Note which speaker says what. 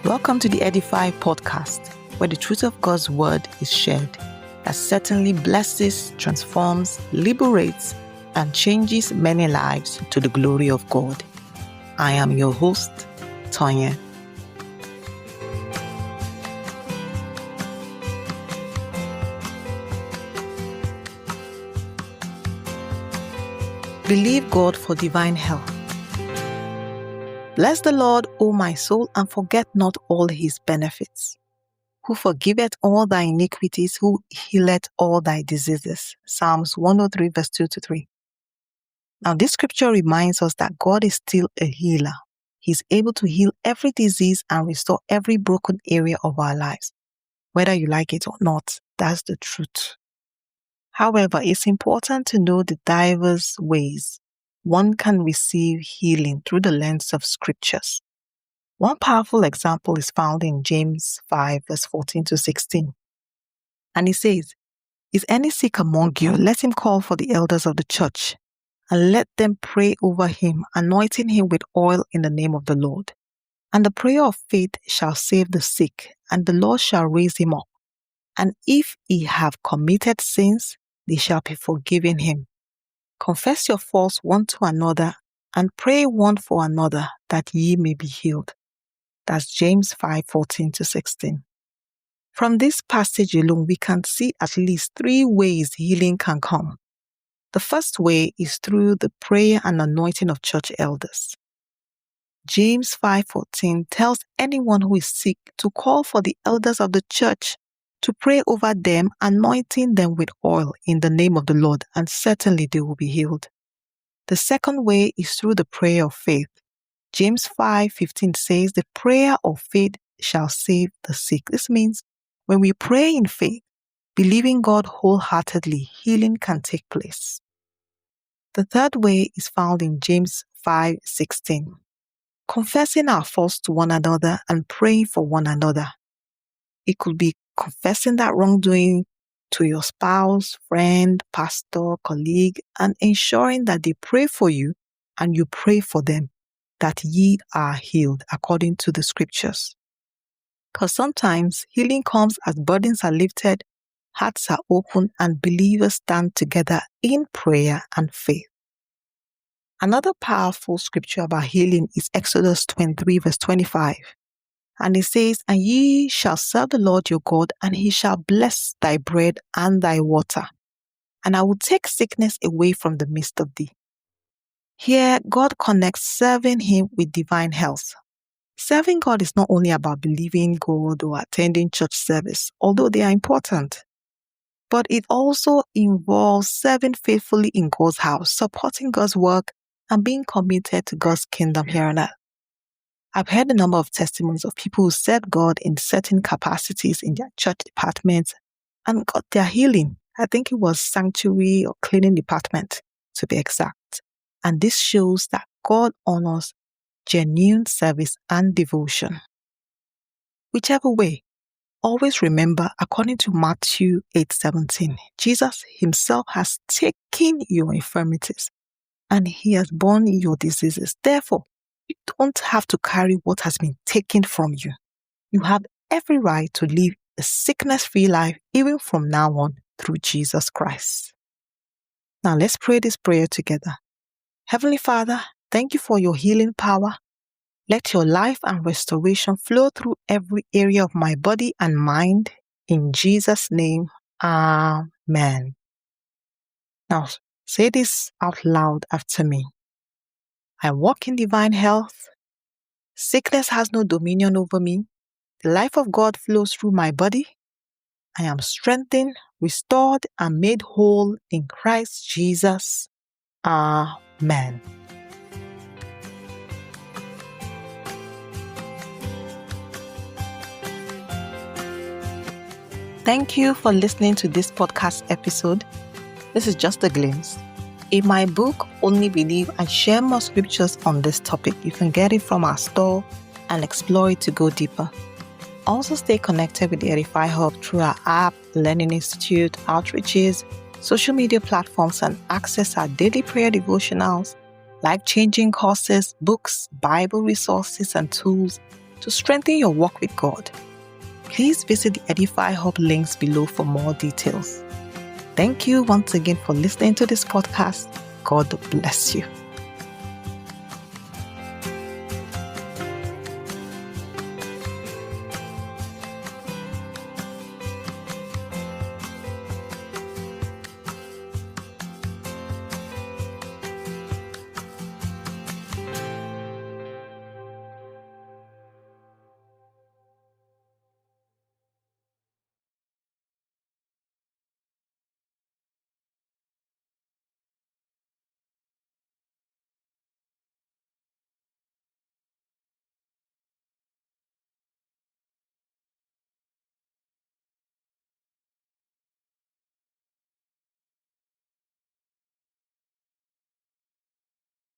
Speaker 1: Welcome to the Edify Podcast, where the truth of God's Word is shared. That certainly blesses, transforms, liberates, and changes many lives to the glory of God. I am your host, Tonya. Believe God for divine health. Bless the Lord, O my soul, and forget not all his benefits, who forgiveth all thy iniquities, who healeth all thy diseases. Psalms 103 verse 2-3. Now this scripture reminds us that God is still a healer. He's able to heal every disease and restore every broken area of our lives. Whether you like it or not, that's the truth. However, it's important to know the diverse ways one can receive healing through the lens of scriptures. One powerful example is found in James 5 verse 14-16. And it says, "Is any sick among you? Let him call for the elders of the church, and let them pray over him, anointing him with oil in the name of the Lord. And the prayer of faith shall save the sick, and the Lord shall raise him up. And if he have committed sins, they shall be forgiven him. Confess your faults one to another, and pray one for another, that ye may be healed." That's James 5:14-16. From this passage alone, we can see at least 3 ways healing can come. The first way is through the prayer and anointing of church elders. James 5:14 tells anyone who is sick to call for the elders of the church to pray over them, anointing them with oil in the name of the Lord, and certainly they will be healed. The second way is through the prayer of faith. James 5:15 says, "The prayer of faith shall save the sick." This means when we pray in faith, believing God wholeheartedly, healing can take place. The third way is found in James 5:16, confessing our faults to one another and praying for one another. It could be confessing that wrongdoing to your spouse, friend, pastor, colleague, and ensuring that they pray for you and you pray for them, that ye are healed according to the scriptures. Because sometimes healing comes as burdens are lifted, hearts are open, and believers stand together in prayer and faith. Another powerful scripture about healing is Exodus 23 verse 25. And it says, "And ye shall serve the Lord your God, and he shall bless thy bread and thy water. And I will take sickness away from the midst of thee." Here, God connects serving him with divine health. Serving God is not only about believing God or attending church service, although they are important, but it also involves serving faithfully in God's house, supporting God's work, and being committed to God's kingdom here on earth. I've heard a number of testimonies of people who served God in certain capacities in their church departments and got their healing. I think it was sanctuary or cleaning department, to be exact. And this shows that God honors genuine service and devotion. Whichever way, always remember, according to Matthew 8:17, Jesus himself has taken your infirmities and he has borne your diseases. Therefore, you don't have to carry what has been taken from you. You have every right to live a sickness-free life even from now on through Jesus Christ. Now let's pray this prayer together. Heavenly Father, thank you for your healing power. Let your life and restoration flow through every area of my body and mind. In Jesus' name, Amen. Now say this out loud after me. I walk in divine health. Sickness has no dominion over me. The life of God flows through my body. I am strengthened, restored, and made whole in Christ Jesus. Amen. Thank you for listening to this podcast episode. This is just a glimpse. In my book, Only Believe, I share more scriptures on this topic. You can get it from our store and explore it to go deeper. Also stay connected with the Edify Hub through our app, Learning Institute, outreaches, social media platforms, and access our daily prayer devotionals, life-changing courses, books, Bible resources, and tools, to strengthen your walk with God. Please visit the Edify Hub links below for more details. Thank you once again for listening to this podcast. God bless you.